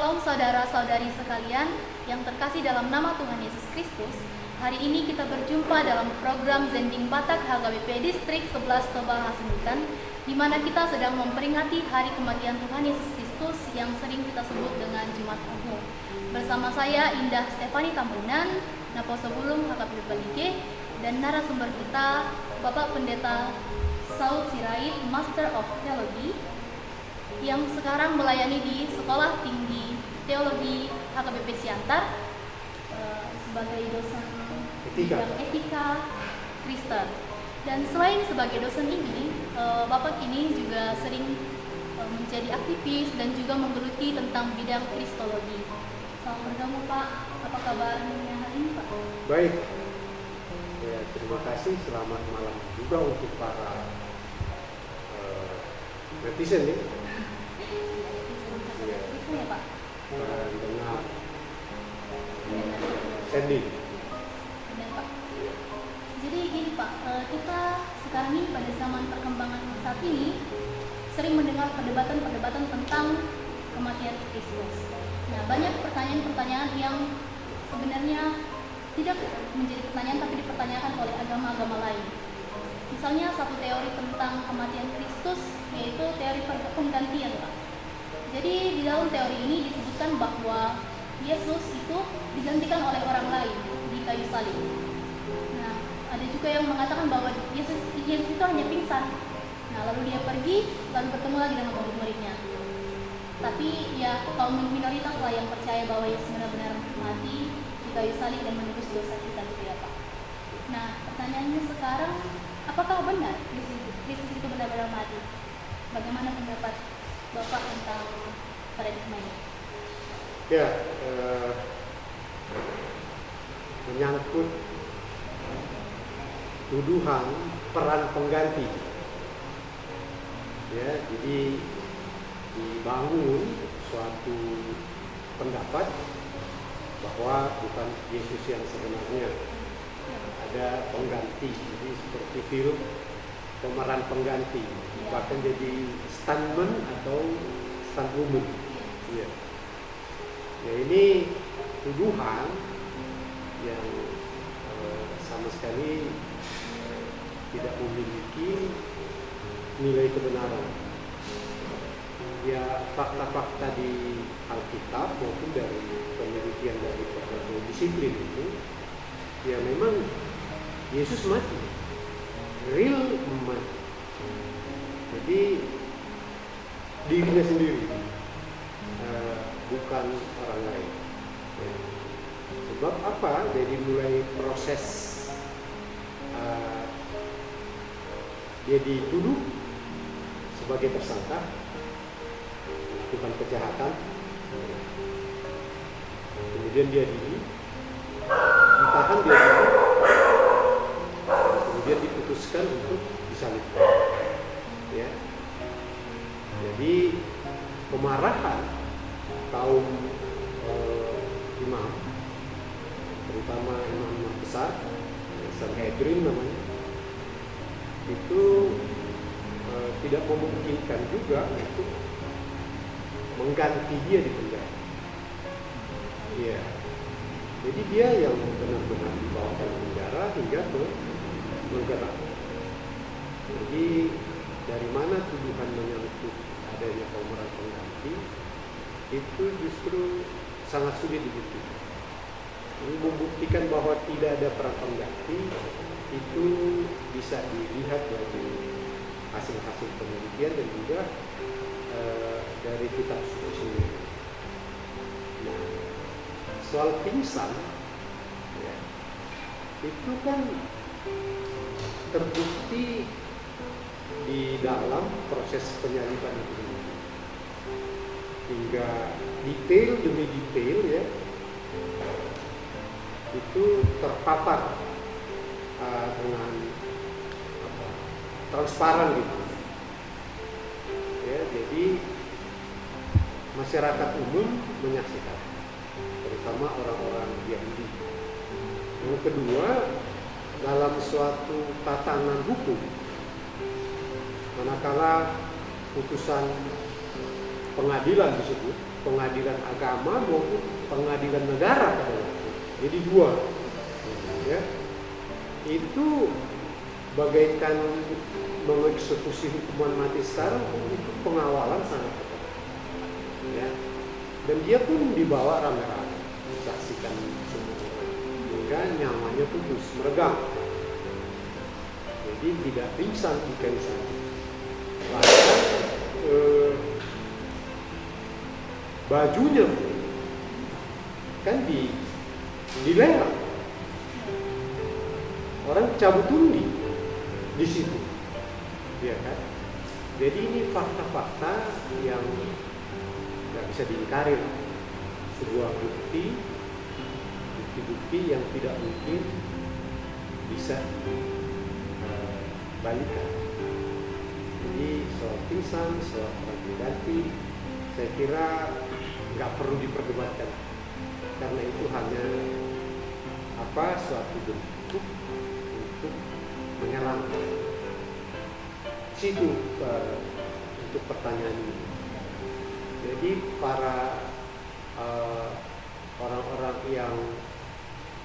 Shalom saudara-saudari sekalian yang terkasih dalam nama Tuhan Yesus Kristus. Hari ini kita berjumpa dalam program Zending Batak HKBP Distrik 11 Toba Hasundutan, di mana kita sedang memperingati hari kematian Tuhan Yesus Kristus yang sering kita sebut dengan Jumat Agung. Bersama saya Indah Stefani Tambunan, Naposo Bulung HKBP Balige, dan narasumber kita Bapak Pendeta Saud Sirait, Master of Theology, yang sekarang melayani di Sekolah Tinggi Teologi HKBP Siantar sebagai dosen bidang etika Kristen. Dan selain sebagai dosen ini, Bapak kini juga sering menjadi aktivis dan juga menggeluti tentang bidang kristologi. Selamat bergabung Pak, apa kabarnya hari ini Pak? Baik, ya, terima kasih. Selamat malam juga untuk para netizen ya. Ya, Pak. Dengan Sandy. Benar, Pak. Jadi gini Pak, kita sekarang ini pada zaman perkembangan saat ini sering mendengar perdebatan tentang kematian Kristus. Nah, banyak pertanyaan-pertanyaan yang sebenarnya tidak menjadi pertanyaan tapi dipertanyakan oleh agama-agama lain. Misalnya satu teori tentang kematian Kristus yaitu teori penggantian, Pak. Jadi di dalam teori ini disebutkan bahwa Yesus itu digantikan oleh orang lain di kayu salib. Nah, ada juga yang mengatakan bahwa Yesus itu hanya pingsan. Nah, lalu dia pergi, lalu bertemu lagi dengan murid-muridnya. Tapi ya kaum minoritas lah yang percaya bahwa Yesus benar-benar mati di kayu salib dan menebus dosa kita gitu ya Pak. Nah, pertanyaannya sekarang, apakah benar Yesus itu benar-benar mati? Bagaimana pendapat Bapak tentang paradigma ini? Ya, menyangkut tuduhan peran pengganti. Ya, jadi dibangun suatu pendapat bahwa bukan Yesus yang sebenarnya, ada pengganti. Jadi seperti film pemeran pengganti, bahkan jadi stuntman atau stuntwoman. Ya. Ya, ini tuduhan yang sama sekali tidak memiliki nilai kebenaran. Ya, fakta-fakta di Alkitab maupun dari penelitian dari berbagai disiplin itu, ya memang Yesus mati, real mati. Jadi dirinya sendiri, bukan orang lain. Ya. Sebab apa? Jadi mulai proses dia dituduh sebagai tersangka melakukan kejahatan, kemudian dia ditahan, kemudian diputuskan untuk disalibkan. Ya. Jadi kemarahan kaum imam, terutama imam besar, Sanhedrin namanya, itu tidak memungkinkan juga untuk mengganti dia di penjara. Ya. Jadi dia yang benar-benar dibawa ke penjara hingga ke Golgota. Jadi dari mana tuduhan menyangkut adanya pemeran pengganti itu justru sangat sulit dibuktikan. Ini membuktikan bahwa tidak ada peran pengganti itu bisa dilihat dari hasil-hasil penelitian dan juga dari kitab suci sendiri. Nah, soal pingsan, ya, itu kan terbukti di dalam proses penyaliban itu, hingga detail demi detail ya itu terpapar dengan transparan gitu. Ya, jadi masyarakat umum menyaksikan, terutama orang-orang Yahudi. Yang kedua, dalam suatu tatanan hukum, manakala putusan pengadilan disebut, pengadilan agama maupun pengadilan negara pada waktu itu. Jadi dua, ya. Itu bagaikan mengeksekusi hukuman mati sekarang, itu pengawalan sangat ketat, ya. Dan dia pun dibawa rame-rame, disaksikan semua orang, hingga nyawanya putus, meregang. Jadi tidak pingsan di kayu salib. Bahkan bajunya kan dilelang, orang cabut undi di situ, ya kan? Jadi ini fakta-fakta yang nggak bisa diingkari, sebuah bukti yang tidak mungkin bisa balikan. Jadi soal pingsan, soal orang diganti, saya kira nggak perlu diperdebatkan, karena itu hanya suatu bentuk untuk menyerang situ untuk pertanyaan ini. Jadi para orang-orang yang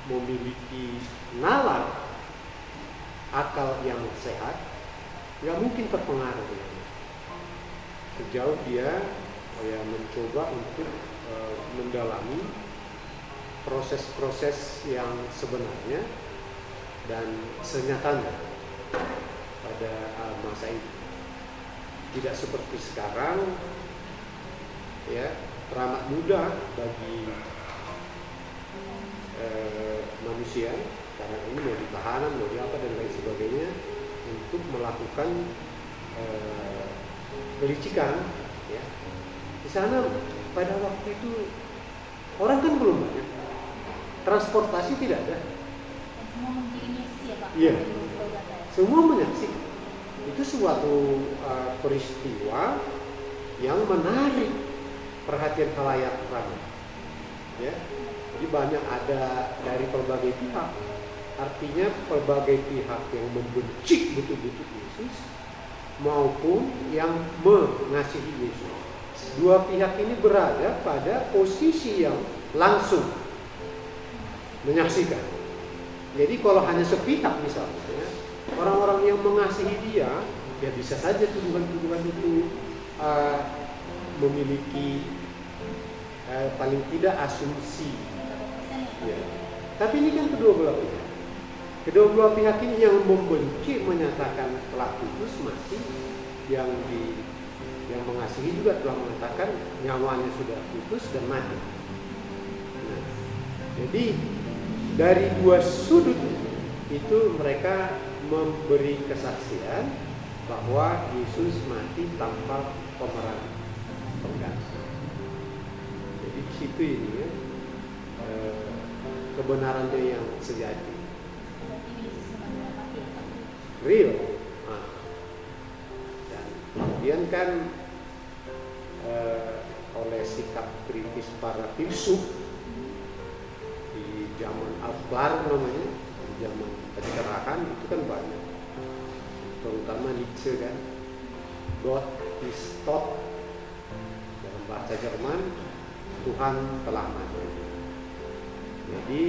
memiliki nalar akal yang sehat nggak mungkin terpengaruh dengannya, sejauh dia mencoba untuk mendalami proses-proses yang sebenarnya dan senyatanya pada masa itu. Tidak seperti sekarang, ya, teramat mudah bagi manusia sekarang ini, mau ditahanan, mau apa dan lain sebagainya, untuk melakukan pelicikan, ya. Di sana pada waktu itu orang kan belum banyak, transportasi tidak ada. Dan semua mengiringi ya Pak? Iya, semua menyaksikan. Itu suatu peristiwa yang menarik perhatian khalayak ramai, ya. Jadi banyak ada dari berbagai pihak, artinya berbagai pihak yang membenci betul-betul Yesus maupun yang mengasihi Yesus. Dua pihak ini berada pada posisi yang langsung menyaksikan. Jadi kalau hanya sepihak misalnya, orang-orang yang mengasihi dia, ya bisa saja tuduhan-tuduhan itu memiliki paling tidak asumsi, ya. Tapi ini kan kedua belah pihak. Kedua belah pihak ini yang membenci menyatakan telah putus mati, yang mengasihi juga telah mengatakan nyawanya sudah putus dan mati. Nah, jadi dari dua sudut itu mereka memberi kesaksian bahwa Yesus mati tanpa pemeran pengganti. Jadi di situ ini ya, kebenarannya yang sejati, real. Dan kemudian kan oleh sikap kritis para filsuf di zaman Al-Klar namanya, di zaman pencerahan itu kan banyak, terutama Nietzsche kan, God is tot, dalam bahasa Jerman Tuhan telah mati. Jadi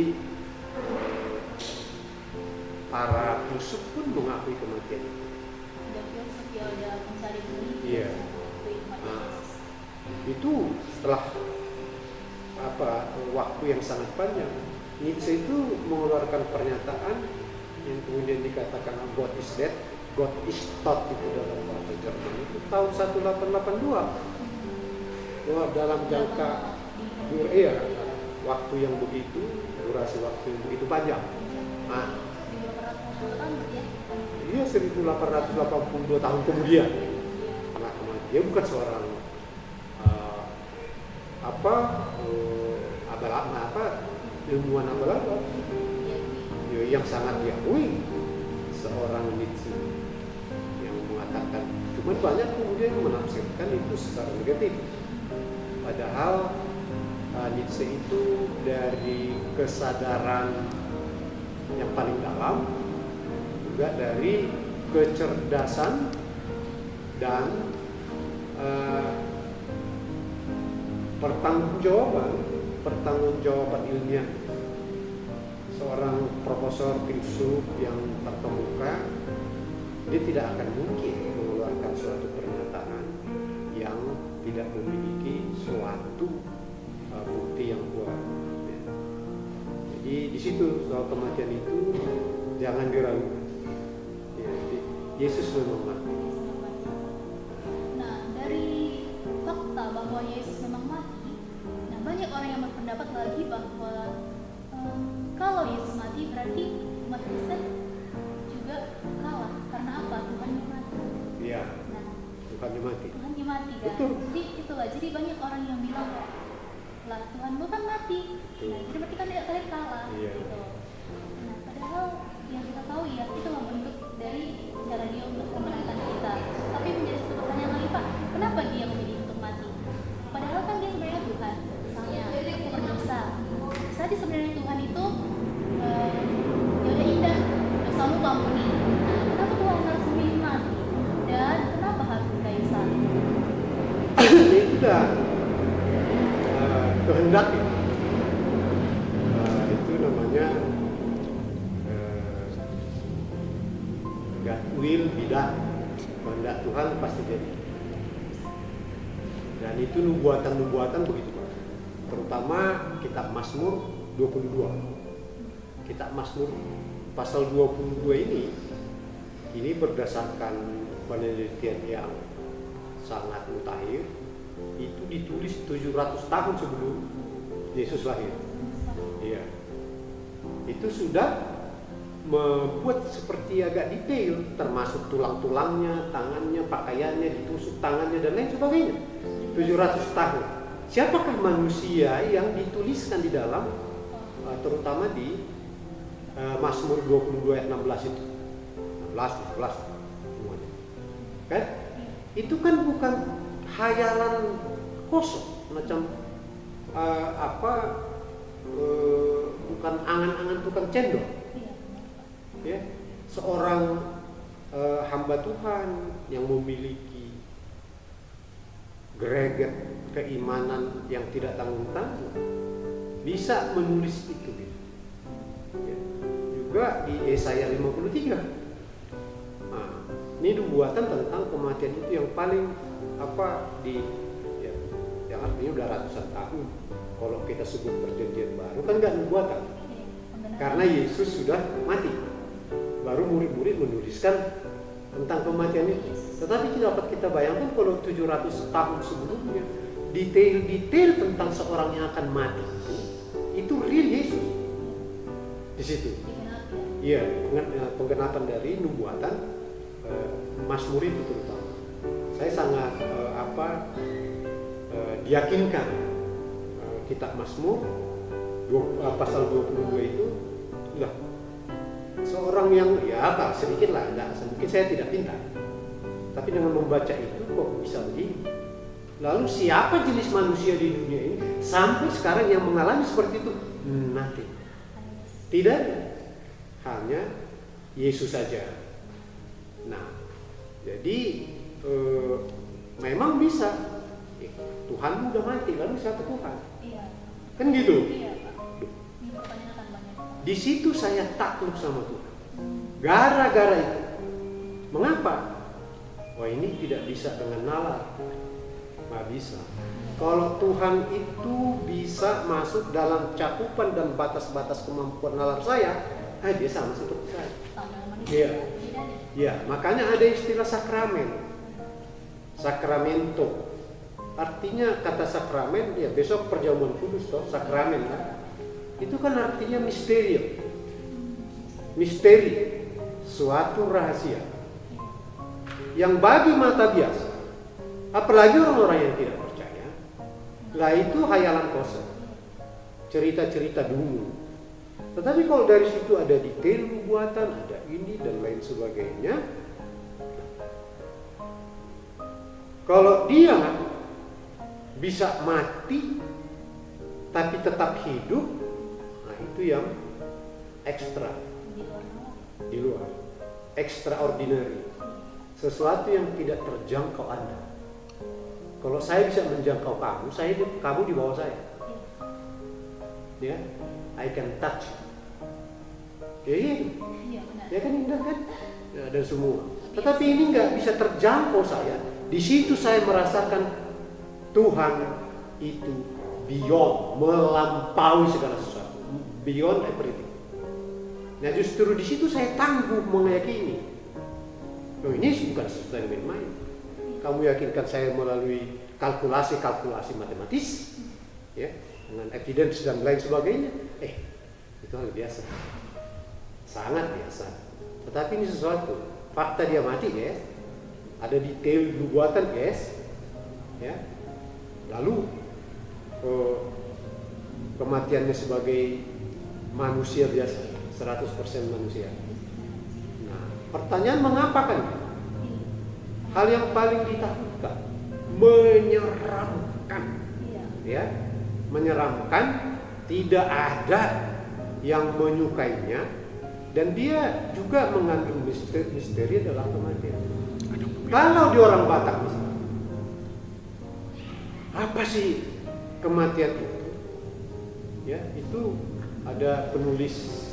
para filsuf pun mengakui kematian itu. Iya. Itu setelah waktu yang sangat panjang, Nietzsche itu mengeluarkan pernyataan yang kemudian dikatakan God is dead, God is tot itu dalam bahasa Jerman itu tahun 1882. Dalam jangka waktu yang begitu, durasi waktu yang begitu panjang. Iya, 1882 tahun kemudian. Nah, dia bukan seorang ilmuwan abal-abal yang sangat diakui seorang Nietzsche yang mengatakan, cuman banyak kemudian yang menafsirkan itu secara negatif. Padahal Nietzsche itu dari kesadaran yang paling dalam, juga dari kecerdasan dan pertanggungjawaban ilmiah. Seorang profesor filsuf yang terkemuka, dia tidak akan mungkin mengeluarkan suatu pernyataan yang tidak memiliki suatu bukti yang kuat. Ya. Jadi di situ soal kematian itu jangan diragukan. Ya, Yesus memang mati. Nah, dari fakta bahwa Yesus memang mati, nah banyak orang yang berpendapat lagi bahwa kalau Yesus mati berarti umat Kristen juga kalah. Karena apa? Tuhan yang mati. Iya. Nah, Tuhan yang mati. Tuhan yang mati kan. Betul. Jadi itulah. Jadi banyak orang yang bilang lah Tuhan bukan mati. Betul. Nah, jadi berarti kan dia kalian kalah. Iya. Gitu. Nah, padahal yang kita tahu ya itu bentuk dari cara dia untuk memenangkan kita. Tapi menjadi satu pertanyaan lagi, Pak, kenapa dia memilih untuk mati? Padahal kan dia sebenarnya Tuhan. Misalnya aku berdosa. Saja sebenarnya Tuhan itu ya udah indah, dosamu ku ampuni. Nah, kenapa Tuhan harus memilih mati? Dan kenapa harus di kayu salib? Itu dah kehendak. Itu namanya God will be done. Kehendak Tuhan pasti jadi. Dan itu nubuatan-nubuatan begitu Pak. Terutama kitab Mazmur 22. Kitab Mazmur pasal 22 ini berdasarkan penelitian yang sangat mutakhir, itu ditulis 700 tahun sebelum Yesus lahir. Iya. Itu sudah membuat seperti agak detail, termasuk tulang-tulangnya, tangannya, pakaiannya, ditusuk tangannya dan lain sebagainya. 700 tahun. Siapakah manusia yang dituliskan di dalam, terutama di Mazmur 22 ayat 16 itu, 16, 17 semuanya. Kan? Itu kan bukan khayalan kosong, macam bukan angan-angan tukang cendol. Ya, seorang hamba Tuhan yang memiliki greget keimanan yang tidak tanggung-tanggung bisa menulis itu. Ya. Juga di Yesaya 53. Nah, ini nubuatan tentang kematian itu yang paling yang artinya udah ratusan tahun. Kalau kita sebut perjanjian baru kan nggak nubuatan, karena Yesus sudah mati. Baru murid-murid menuliskan tentang kematian itu. Tetapi dapat kita bayangkan kalau 700 tahun sebelumnya detail-detail tentang seorang yang akan mati itu real Yesus di situ. Iya, penggenapan dari nubuatan Mazmur itu terutama. Saya sangat diyakinkan kitab Mazmur pasal 22 itu lah seorang yang sedikit lah, mungkin saya tidak pintar, tapi dengan membaca itu kok bisa begini. Lalu siapa jenis manusia di dunia ini sampai sekarang yang mengalami seperti itu? Nothing. Tidak, hanya Yesus saja. Nah, jadi memang bisa. Tuhan udah mati, lalu siapa Tuhan? Iya. Kan gitu. Iya, Pak. Dipertanyakan banyak. Di situ saya takluk sama Tuhan. Gara-gara itu. Mengapa? Wah, ini tidak bisa dengan nalar. Nggak bisa. Kalau Tuhan itu bisa masuk dalam cakupan dan batas-batas kemampuan nalar saya, dia sama seperti saya. Iya. Iya, makanya ada istilah sakramen. Sakramento. Artinya kata sakramen, ya besok perjamuan kudus toh, sakramen kan. Itu kan artinya misteri. Misteri, suatu rahasia. Yang bagi mata biasa, apalagi orang-orang yang tidak percaya, lah itu hayalan kosong. Cerita-cerita dulu. Tetapi kalau dari situ ada detail nubuatan, ada ini dan lain sebagainya. Kalau dia bisa mati tapi tetap hidup, nah itu yang ekstra, di luar, extraordinary, sesuatu yang tidak terjangkau Anda. Kalau saya bisa menjangkau kamu, kamu di bawah saya. Ya, I can touch. Iya, benar. Ya kan indah kan? Ya, dan semua. Tetapi ini nggak bisa terjangkau saya. Di situ saya merasakan Tuhan itu beyond, melampaui segala sesuatu, beyond everything. Nah justru di situ saya tangguh meyakini. Loh ini bukan sesuatu yang main-main. Kamu yakinkan saya melalui kalkulasi matematis, ya, dengan evidence dan lain sebagainya. Itu hal biasa, sangat biasa. Tetapi ini sesuatu, fakta dia mati, guys. Ada di teori nubuatan, guys. Ya. Lalu kematiannya sebagai manusia biasa, 100% manusia. Nah, pertanyaan mengapa kan? Hal yang paling ditakutkan, menyeramkan. Ya, menyeramkan, tidak ada yang menyukainya, dan dia juga mengandung misteri dalam kematian. Kalau di orang Batak misalnya, apa sih kematian itu? Ya, itu ada penulis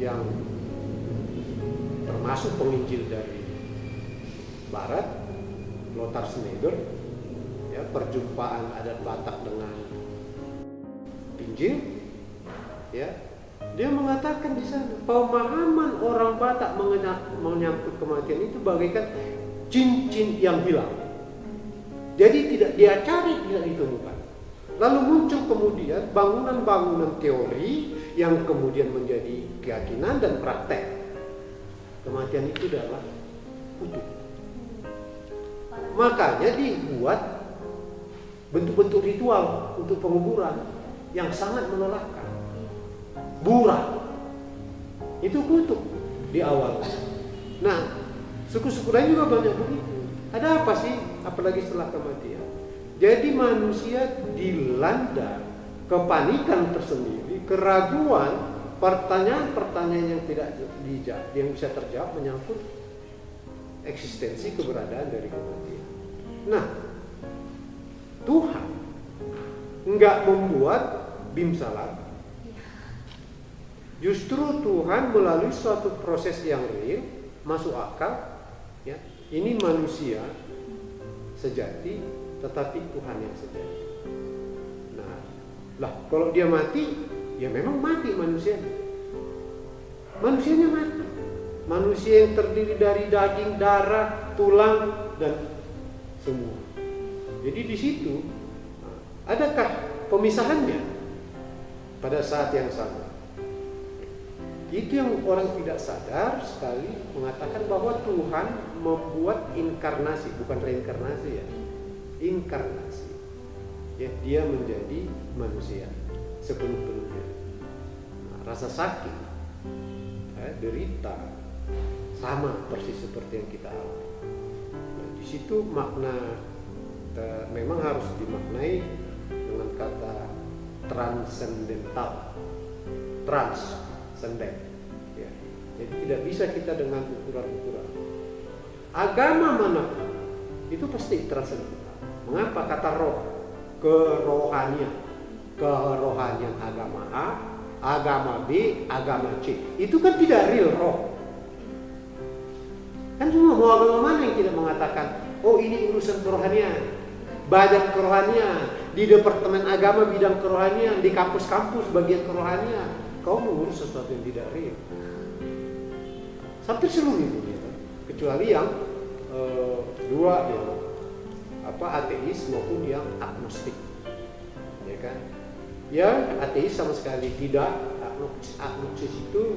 yang termasuk penginjil dari Barat, Lothar Schneider, ya, perjumpaan adat Batak dengan Injil, ya, dia mengatakan di sana pemahaman orang Batak menyangkut kematian itu bagaikan cincin yang hilang. Jadi tidak dia cari, tidak ditemukan. Lalu muncul kemudian bangunan-bangunan teori yang kemudian menjadi keyakinan dan praktek. Kematian itu adalah kutub. Makanya dibuat bentuk-bentuk ritual untuk penguburan yang sangat melelahkan. Burah itu kutub di awal. Nah, suku-suku lain juga banyak begitu. Ada apa sih, apalagi setelah kematian? Jadi manusia dilanda kepanikan tersendiri, keraguan, pertanyaan-pertanyaan yang bisa terjawab menyangkut eksistensi keberadaan dari kematian. Nah, Tuhan enggak membuat bimsalat. Justru Tuhan melalui suatu proses yang real, masuk akal, ya. Ini manusia sejati, tetapi Tuhan yang sejati. Nah, lah kalau dia mati, ya memang mati manusianya. Manusianya mati. Manusia yang terdiri dari daging, darah, tulang, dan semua. Jadi di situ, adakah pemisahannya pada saat yang sama? Itu yang orang tidak sadar sekali mengatakan bahwa Tuhan membuat inkarnasi, bukan reinkarnasi ya, inkarnasi. Ya, dia menjadi manusia sepenuh-penuhnya. Nah, rasa sakit, derita, sama persis seperti yang kita alami. Nah, di situ makna memang harus dimaknai dengan kata transendental, transenden. Ya. Jadi tidak bisa kita dengan ukuran-ukuran. Agama manapun itu pasti transendental. Mengapa kata roh? Kerohanian agama A, agama B, agama C. Itu kan tidak real roh. Kan semua mau agama mana yang tidak mengatakan, oh ini urusan kerohanian, badan kerohanian, di departemen agama bidang kerohanian, di kampus-kampus bagian kerohanian. Kau mengurus sesuatu yang tidak real. Sampai seluruh dunia, kecuali yang dua yang ateis maupun yang agnostik, ya kan? Yang ateis sama sekali tidak, agnostik itu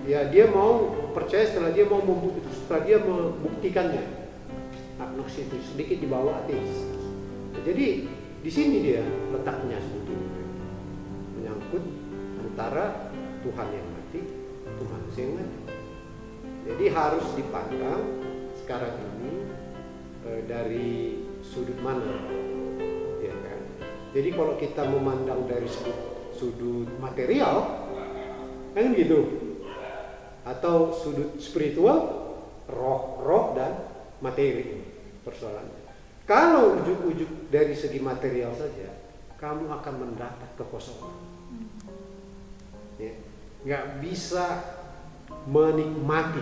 ya dia mau percaya setelah dia mau membuktikannya. Agnostik itu sedikit di bawah ateis. Jadi di sini dia letaknya sebetulnya menyangkut antara Tuhan yang mati, Tuhan yang mati. Jadi harus dipandang sekarang ini dari sudut mana, ya kan? Jadi kalau kita memandang dari sudut material, kan gitu, atau sudut spiritual, roh dan materi persoalannya. Kalau ujuk-ujuk dari segi material saja, kamu akan mendapat kekosongan. Ya, nggak bisa menikmati,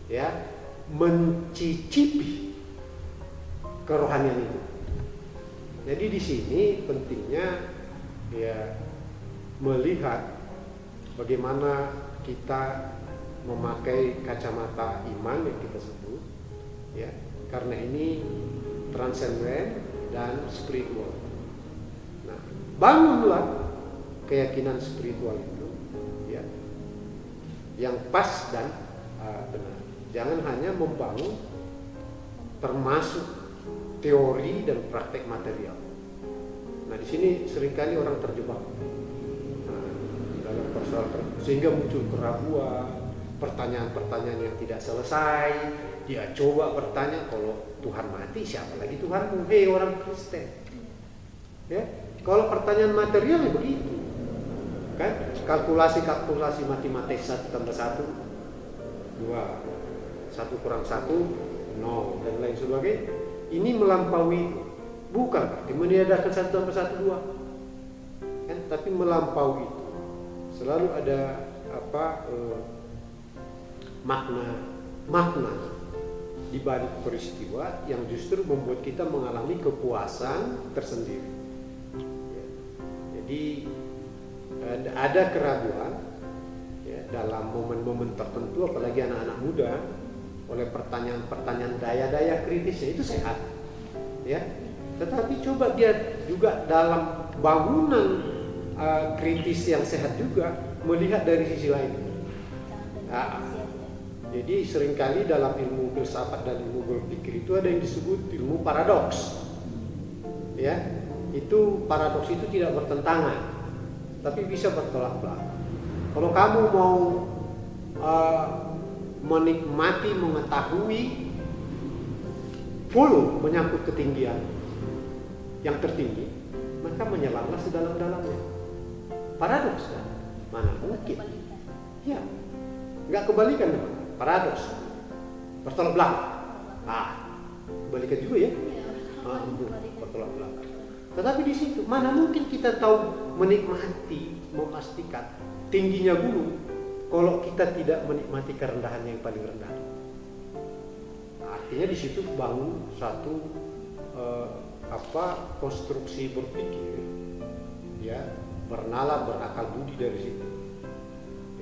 ya, mencicipi kerohanian itu. Jadi di sini pentingnya ya melihat bagaimana kita memakai kacamata iman yang kita sebut, ya, karena ini transenden dan spiritual. Nah, bangunlah keyakinan spiritual itu, ya, yang pas dan benar. Jangan hanya membangun termasuk teori dan praktek material. Nah, di sini seringkali orang terjebak dalam persoalan, sehingga muncul keraguan, pertanyaan-pertanyaan yang tidak selesai. Dia coba bertanya, kalau Tuhan mati siapa lagi Tuhanmu? Hei orang Kristen, ya, kalau pertanyaan material ya begitu kan, kalkulasi matematis 1 tambah 1 2, 1 kurang 1 0 dan lain sebagainya. Ini melampaui, bukan berarti meniadakan 1 tambah 1 2 kan, tapi melampaui. Selalu ada makna di balik peristiwa yang justru membuat kita mengalami kepuasan tersendiri. Ya. Jadi ada keraguan, ya, dalam momen-momen tertentu, apalagi anak-anak muda, oleh pertanyaan-pertanyaan daya-daya kritisnya itu sehat, ya. Tetapi coba dia juga dalam bangunan kritis yang sehat juga melihat dari sisi lain. Jadi seringkali dalam ilmu filsafat dan ilmu berpikir itu ada yang disebut ilmu paradoks. Ya, itu paradoks itu tidak bertentangan, tapi bisa bertolak belakang. Kalau kamu mau menikmati, mengetahui full menyangkut ketinggian yang tertinggi, maka menyelamlah sedalam-dalamnya. Paradoks kan? Mana mungkin? Ya, nggak kebalikan dong. Paradoks, bertolak belakang. Kebalikan juga ya. Bertolak belakang. Tetapi di situ mana mungkin kita tahu menikmati, memastikan tingginya gunung kalau kita tidak menikmati kerendahan yang paling rendah. Artinya di situ bangun satu konstruksi berpikir, ya, bernalar, berakal budi dari situ.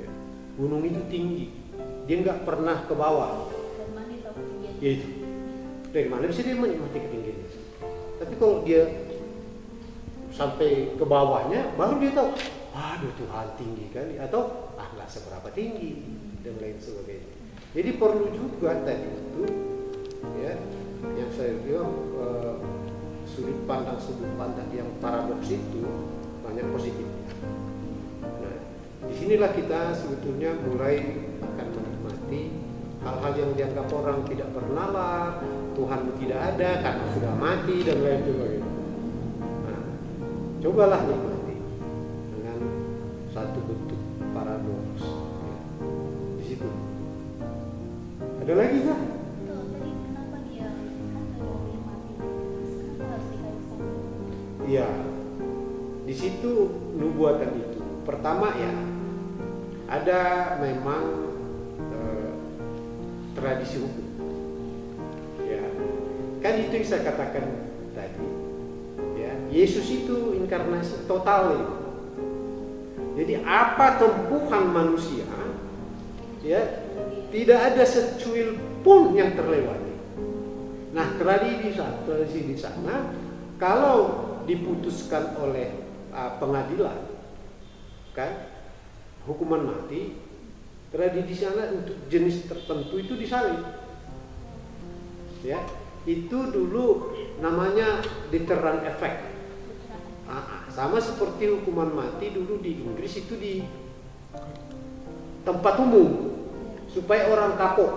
Ya. Gunung itu tinggi, dia nggak pernah ke bawah. Dari mana tahu ketinggian? Ya itu. Dari mana bisa dia menikmati ketinggiannya? Tapi kalau dia sampai ke bawahnya, baru dia tahu, aduh Tuhan tinggi kali, atau nggak seberapa tinggi dan lain sebagainya. Jadi perlu juga tadi itu, ya, yang saya bilang sudut pandang yang paradoks itu banyak positifnya. Nah, disinilah kita sebetulnya mulai akan menikmati hal-hal yang dianggap orang tidak bernalar, Tuhan tidak ada karena sudah mati dan lain sebagainya. Nah, cobalah nikmati dengan satu bentuk paradoks, ya. Di situ. Ada lagi nggak? Jadi kenapa dia mati? Kenapa harus dikayu salib? Iya, di situ nubuatan itu. Pertama ya, ada memang tradisi hukum. Ya, kan itu yang saya katakan tadi. Ya, Yesus itu inkarnasi total itu. Jadi apa tempuhan manusia, ya, tidak ada secuil pun yang terlewati. Nah, tradisi di sana kalau diputuskan oleh pengadilan, kan, hukuman mati, tradisi di sana untuk jenis tertentu itu disalib. Ya, itu dulu namanya deterrent effect. Sama seperti hukuman mati dulu di Inggris itu di tempat umum supaya orang kapok.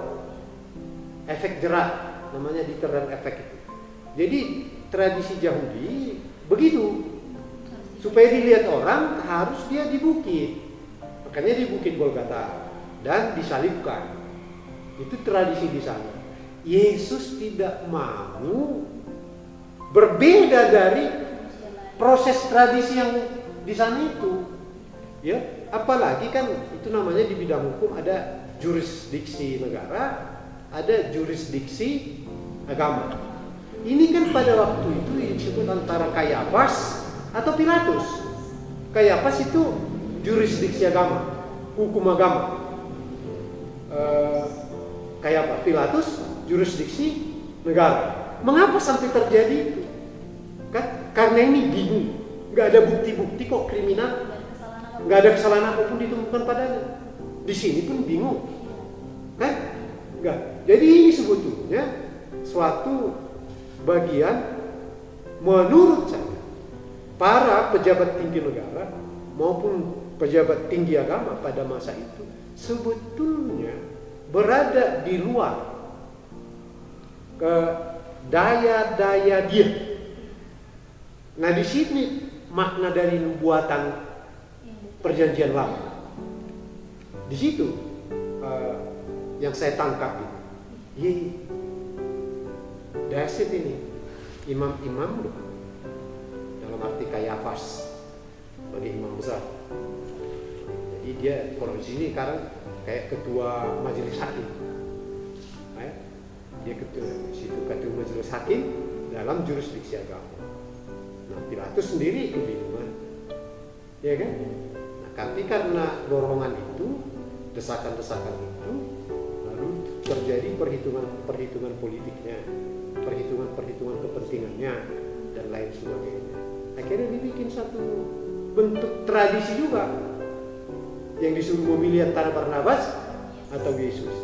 Efek jerat namanya deterrent effect itu. Jadi tradisi Yahudi begitu. Supaya dilihat orang harus dia di bukit. Makanya di Bukit Golgota dan disalibkan. Itu tradisi di sana. Yesus tidak mau berbeda dari proses tradisi yang di sana itu. Ya, apalagi kan itu namanya di bidang hukum ada jurisdiksi negara, ada jurisdiksi agama. Ini kan pada waktu itu disebut antara Kayafas atau Pilatus. Kayafas itu jurisdiksi agama, hukum agama. Kayafas, Pilatus jurisdiksi negara. Mengapa sampai terjadi itu? Kan? Karena ini bingung, nggak ada bukti-bukti kok kriminal, nggak ada kesalahan apapun ditemukan padanya. Di sini pun bingung, kan? Nggak. Jadi ini sebetulnya suatu bagian menurut saya para pejabat tinggi negara maupun pejabat tinggi agama pada masa itu sebetulnya berada di luar ke daya-daya dia. Nah di sini makna dari nubuatan perjanjian lama. Di situ yang saya tangkap itu. Dahsyat ini imam-imam loh. Dalam arti Kayafas sebagai imam besar. Jadi dia kalau di sini sekarang kayak ketua majelis hakim. Dia ketua majelis hakim dalam jurisdiksi agama. Nah, Pilatus sendiri kebingungan, ya kan? Nah, tapi karena dorongan itu, desakan-desakan itu, lalu terjadi perhitungan politiknya, perhitungan kepentingannya, dan lain sebagainya. Akhirnya dibikin satu bentuk tradisi juga, yang disuruh memilih antara Barnabas atau Yesus,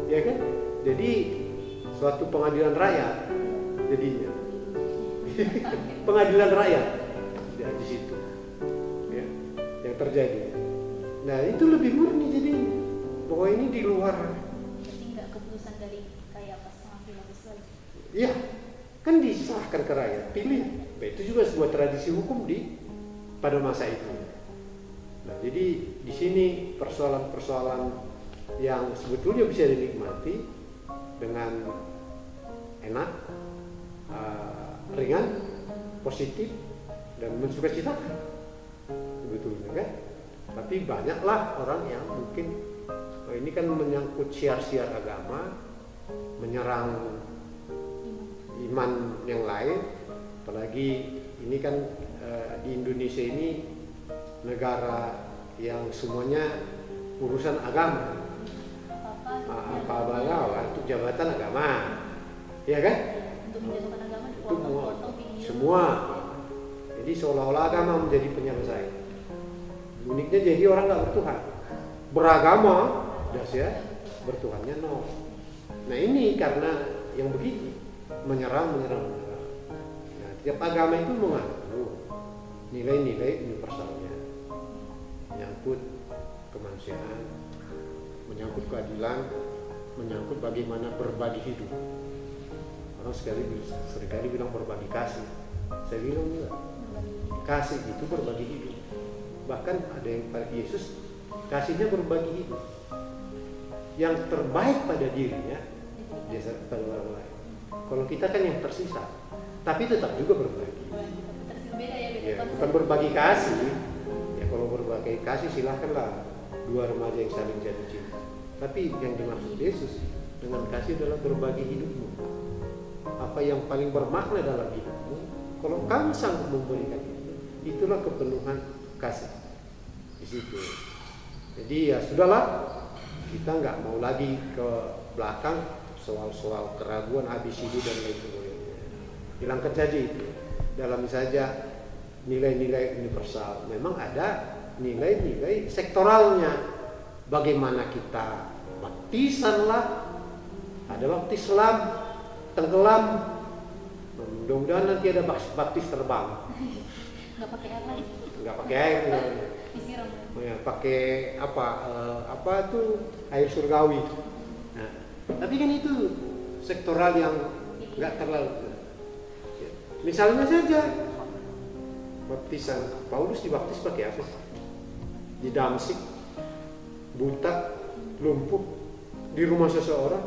ya kan? Jadi suatu pengadilan rakyat jadinya. Pengadilan rakyat ya, di situ ya, yang terjadi. Nah itu lebih murni jadi bahwa ini di luar. Berarti nggak keputusan dari Kayafas sama Pilatus lagi. Iya, kan diserahkan ke rakyat pilih. Nah, itu juga sebuah tradisi hukum pada masa itu. Nah jadi di sini persoalan-persoalan yang sebetulnya bisa dinikmati dengan enak, ringan, positif, dan mensukacitakan sebetulnya kan. Tapi banyaklah orang yang mungkin ini kan menyangkut siar-siar agama, menyerang iman yang lain, apalagi ini kan di Indonesia ini negara yang semuanya urusan agama, apa-apa untuk jabatan agama, ya kan? Untuk menjatuhkan agama Itu semua. Jadi seolah-olah agama menjadi penyelesai. Uniknya jadi orang nggak bertuhan, beragama, ya, bertuhannya no. Nah ini karena yang begitu menyerang. Nah, tiap agama itu mengandung nilai-nilai universalnya, menyangkut kemanusiaan, menyangkut keadilan, menyangkut bagaimana berbagi hidup. Orang seringkali bilang berbagi kasih. Saya bilang enggak. Kasih itu berbagi hidup. Bahkan ada yang pada Yesus kasihnya berbagi hidup. Yang terbaik pada dirinya dia pada orang lain. Kalau kita kan yang tersisa, tapi tetap juga berbagi. Ya, bukan berbagi kasih. Ya kalau berbagi kasih silahkanlah dua remaja yang saling jatuh cinta. Tapi yang dimaksud Yesus dengan kasih adalah berbagi hidupmu. Apa yang paling bermakna dalam hidupmu, kalau kamu sanggup memberikan itu, itulah kepenuhan kasih di situ. Jadi ya sudahlah, kita nggak mau lagi ke belakang soal-soal keraguan ABCD dan lain sebagainya. Hilangkan saja itu. Dalam saja nilai-nilai universal. Memang ada nilai-nilai sektoralnya. Bagaimana kita baptisan lah, ada baptis selam, tenggelam. Mudah-mudahan nanti ada baptis terbang. Nggak pakai air. Nggak pakai air. Disiram. Ya, pakai apa tuh air surgawi. Nah, tapi kan itu sektoral yang nggak terlalu. Ya. Misalnya saja baptisan Paulus dibaptis pakai apa? Di Damsik, buta, lumpuh di rumah seseorang.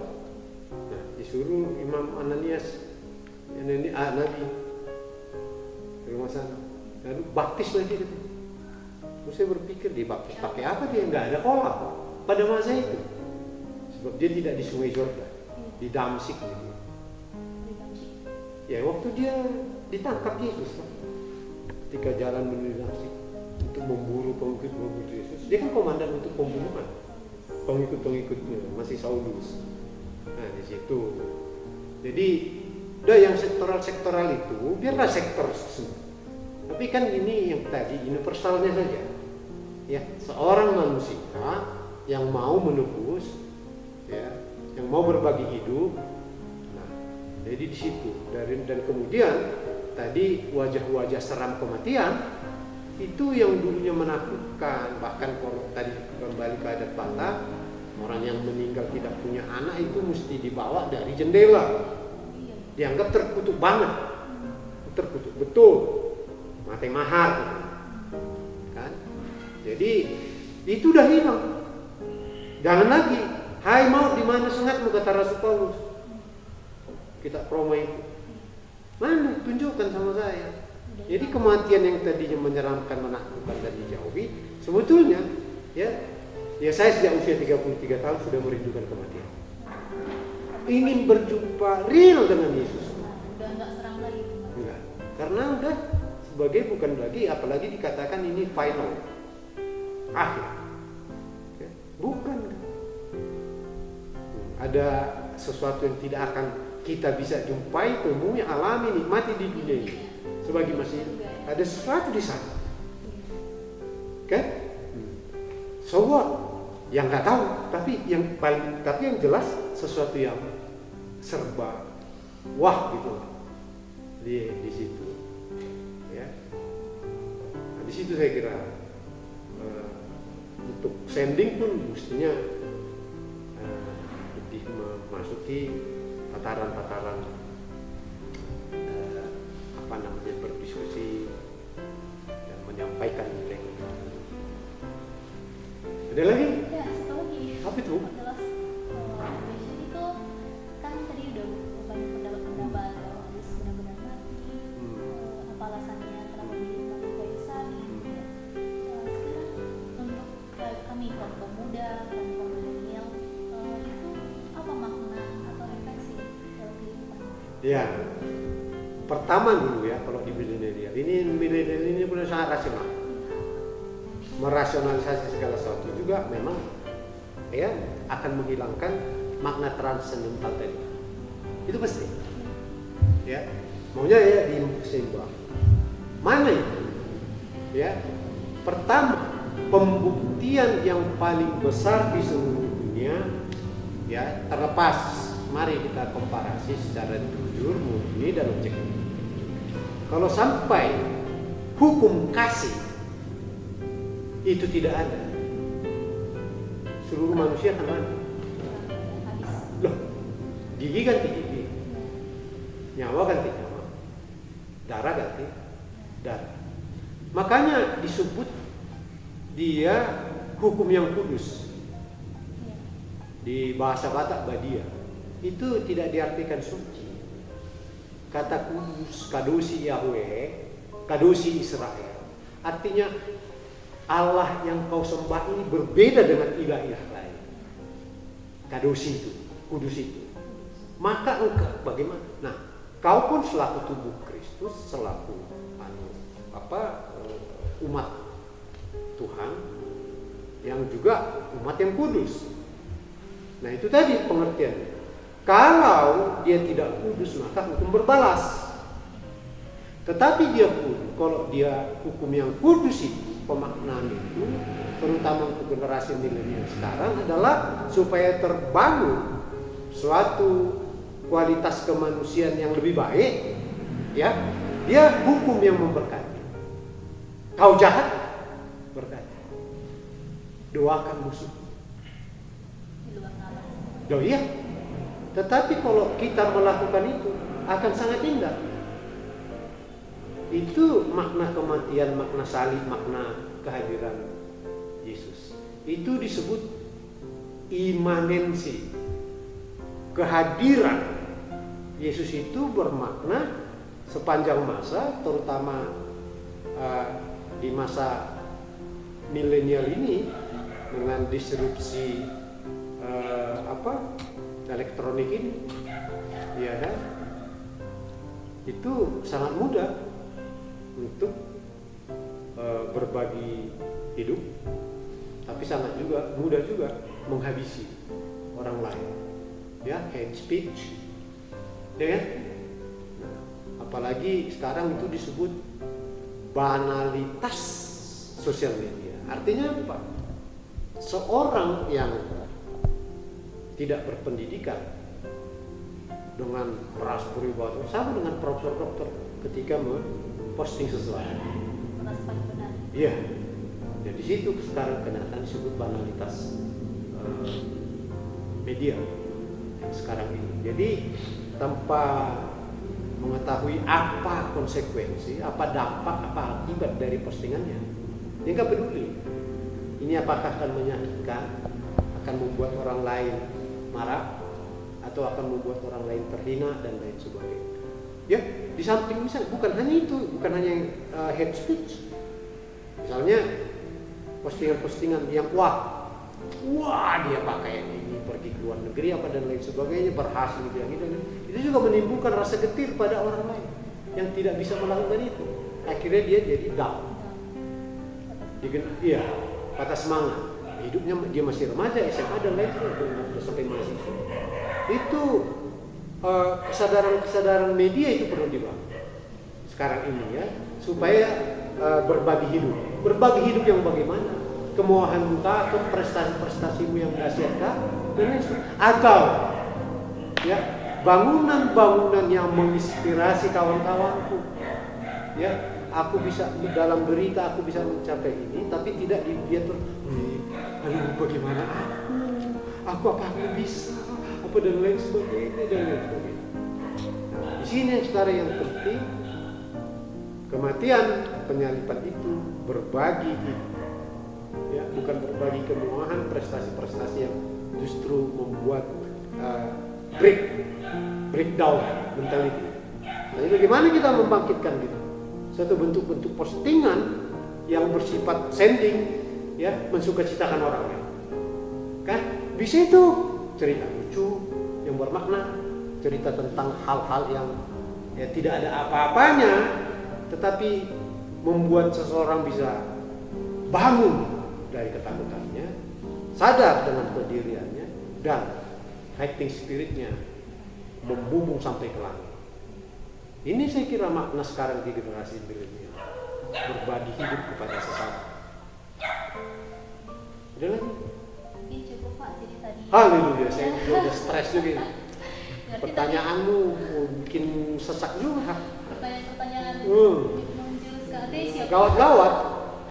Nah, disuruh Imam Ananias, Nabi, rumah sana. Lalu baptis lagi gitu. Terus saya berpikir dibaptis pakai apa, dia nggak ada kolam pada masa itu. Sebab dia tidak di Sungai Yordan, di Damsyik gitu. Ya waktu dia ditangkap Yesus kan, ketika jalan menuju Damsyik untuk memburu pengikut Yesus, dia kan komandan untuk pembunuhan pengikut-pengikutnya, masih Saulus. Nah di situ, jadi udah yang sektoral itu biarlah sektor semua. Tapi kan ini yang tadi universalnya saja, ya seorang manusia yang mau menebus, ya yang mau berbagi hidup. Nah jadi di situ dan kemudian tadi wajah-wajah seram kematian itu yang dulunya menakutkan. Bahkan kalau tadi kembali ke adat Batak, orang yang meninggal tidak punya anak itu mesti dibawa dari jendela, dianggap terkutuk banget, terkutuk betul, mati mahar kan. Jadi itu udah hilang. Jangan lagi hai maut di mana sengatmu, kata Rasul Paulus. Kita promo itu mana, tunjukkan sama saya. Jadi kematian yang tadinya menyeramkan, menakutkan dan dijauhi, sebetulnya ya saya sejak usia 33 tahun sudah merindukan kematian. Ingin berjumpa real dengan Yesus. Udah nggak seram lagi. Enggak. Karena udah sebagai bukan lagi, apalagi dikatakan ini final, akhir. Ya, bukan. Ada sesuatu yang tidak akan kita bisa jumpai, temui, alami, nikmati di dunia ini. Sebagai masih ada sesuatu di sana, kan? So what? Yang nggak tahu, tapi yang jelas sesuatu yang serba wah gitu di situ, ya. Nah, di situ saya kira untuk sending pun mestinya lebih memasuki tataran-tataran berdiskusi dan menyampaikan nilai. Ada lagi? Ya, satu lagi. Apa itu? Jelas, Yesus itu kan tadi udah banyak pendapat-pendapat kalau Yesus benar-benar mati, apa alasannya kenapa dia mati kayu salib. Sekarang untuk kami kaum muda, kaum milenial, itu apa makna atau refleksi dalam kehidupan? Ya. Pertama dulu ya, kalau di milenial ini benar sangat rasional, merasionalisasi segala sesuatu juga memang ya akan menghilangkan makna transendental tadi. Itu pasti. Ya, maunya ya diseimbang. Mana itu? Ya, pertama pembuktian yang paling besar di seluruh dunia, ya terlepas. Mari kita komparasi secara jujur, murni dan objektif. Kalau sampai hukum kasih itu tidak ada, seluruh manusia akan mati. Loh, gigi ganti gigi, nyawa ganti nyawa, darah ganti darah. Makanya disebut dia hukum yang kudus. Di bahasa Batak badia. Itu tidak diartikan suci. Kata kudus, kadosi Yahweh, kadosi Israel, artinya Allah yang kau sembah ini berbeda dengan ilah-ilah lain. Kadosi itu, kudus itu. Maka engkau bagaimana? Nah, kau pun selaku tubuh Kristus, selaku umat Tuhan yang juga umat yang kudus. Nah, itu tadi pengertiannya. Kalau dia tidak kudus maka hukum berbalas. Tetapi dia kudus, kalau dia hukum yang kudus itu, pemaknaan itu terutama untuk generasi milenial sekarang adalah supaya terbangun suatu kualitas kemanusiaan yang lebih baik, ya. Dia hukum yang memberkati. Kau jahat, berkati. Doakan musuh. Oh iya. Tetapi kalau kita melakukan itu akan sangat indah. Itu makna kematian, makna salib, makna kehadiran Yesus. Itu disebut imanensi. Kehadiran Yesus itu bermakna sepanjang masa, terutama di masa milenial ini dengan disrupsi elektronik ini, ya kan, itu sangat mudah untuk berbagi hidup, tapi sangat juga mudah juga menghabisi orang lain, ya, hate speech, ya kan? Nah, apalagi sekarang itu disebut banalitas sosial media. Artinya apa? Seorang yang tidak berpendidikan dengan keras berwibawa sama dengan profesor dokter ketika memposting sesuatu. Iya. Jadi situ sekarang kenyataan disebut banalitas media sekarang ini. Jadi tanpa mengetahui apa konsekuensi, apa dampak, apa akibat dari postingannya, dia nggak peduli. Ini apakah akan menyakitkan, akan membuat orang lain marah, atau akan membuat orang lain terhina dan lain sebagainya. Ya, di samping misalnya bukan hanya itu, bukan hanya hate speech. Misalnya postingan-postingan yang wah dia pakai ini pergi ke luar negeri apa dan lain sebagainya, berhasil yang itu juga menimbulkan rasa getir pada orang lain yang tidak bisa melakukan itu. Akhirnya dia jadi down. Dia patah semangat. Hidupnya dia masih remaja, SMA dan lain sebagainya, sampai mahasiswa. Itu kesadaran media itu perlu dibangun sekarang ini, ya, supaya berbagi hidup yang bagaimana, kemewahan kah, atau prestasi-prestasimu yang dahsyat kah, dan lain sebagainya, atau ya bangunan-bangunan yang menginspirasi kawan-kawanku, ya, aku bisa dalam berita aku bisa mencapai ini, tapi tidak dia terus bagaimana aku apa aku bisa apa dan lain sebagainya dan lain sebagainya. Nah, di sini yang sekarang yang penting, kematian penyalipan itu berbagi hidup, ya, bukan berbagi kemewahan, prestasi-prestasi yang justru membuat breakdown mentality. Nah, bagaimana kita membangkitkan itu? Satu bentuk-bentuk postingan yang bersifat sending, ya, mensukacitakan orang lain. Kan bisa itu cerita lucu yang bermakna, cerita tentang hal-hal yang ya tidak ada apa-apanya, tetapi membuat seseorang bisa bangun dari ketakutannya, sadar dengan pendiriannya, dan fighting spiritnya membumbung sampai ke langit. Ini saya kira makna sekarang di generasi milenial, berbagi hidup kepada sesama. Udah lagi? Mungkin cukup Pak, jadi tadi. Haleluya, saya udah stres juga. Pertanyaanmu bikin sesak juga. Pertanyaan-pertanyaan menjurus ke ateis ya. Gawat-gawat.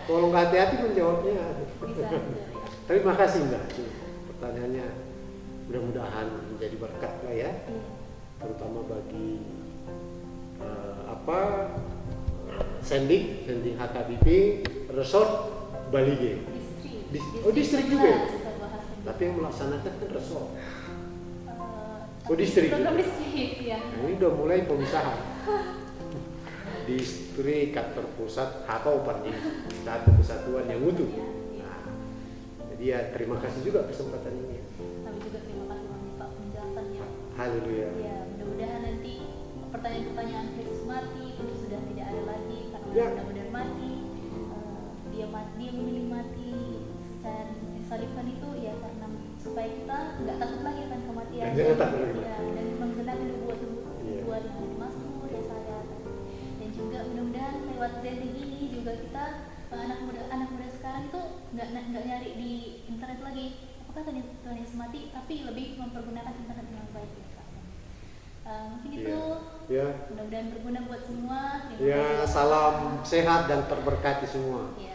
Kalau nggak hati-hati menjawabnya. Bisa aja, ya. Terima kasih Mbak. Pertanyaannya mudah-mudahan menjadi berkat lah ya, terutama bagi sending HKBP Resort Balige. Distrik juga ya? Tapi yang melaksanakan kan resort. Distrik. Program distrik, ya. Nah, ini udah mulai pemisahan. Distrik kantor pusat atau satu kesatuan yang utuh. Nah, jadi ya terima kasih juga kesempatan ini. Kami juga terima kasih banyak Pak penjelasannya. Haleluya. Ya, mudah-mudahan nanti pertanyaan-pertanyaan Yesus mati itu sudah tidak ada lagi karena ya. benar-benar mati. Dia memilih mati secara disalibkan itu ya karena supaya kita nggak takut lagi akan kematian. Jangan takut lagi. Ya, dan mengenali nubuat-nubuat yang ada di Mazmur, Yesaya. Dan juga mudah-mudahan lewat Zending ini juga kita anak muda sekarang itu nggak nyari di internet lagi apakah Tuhan Yesus mati, tapi lebih mempergunakan internet dengan baik. Mungkin itu mudah-mudahan berguna buat semua. Ya, salam sehat dan terberkati semua. Ya.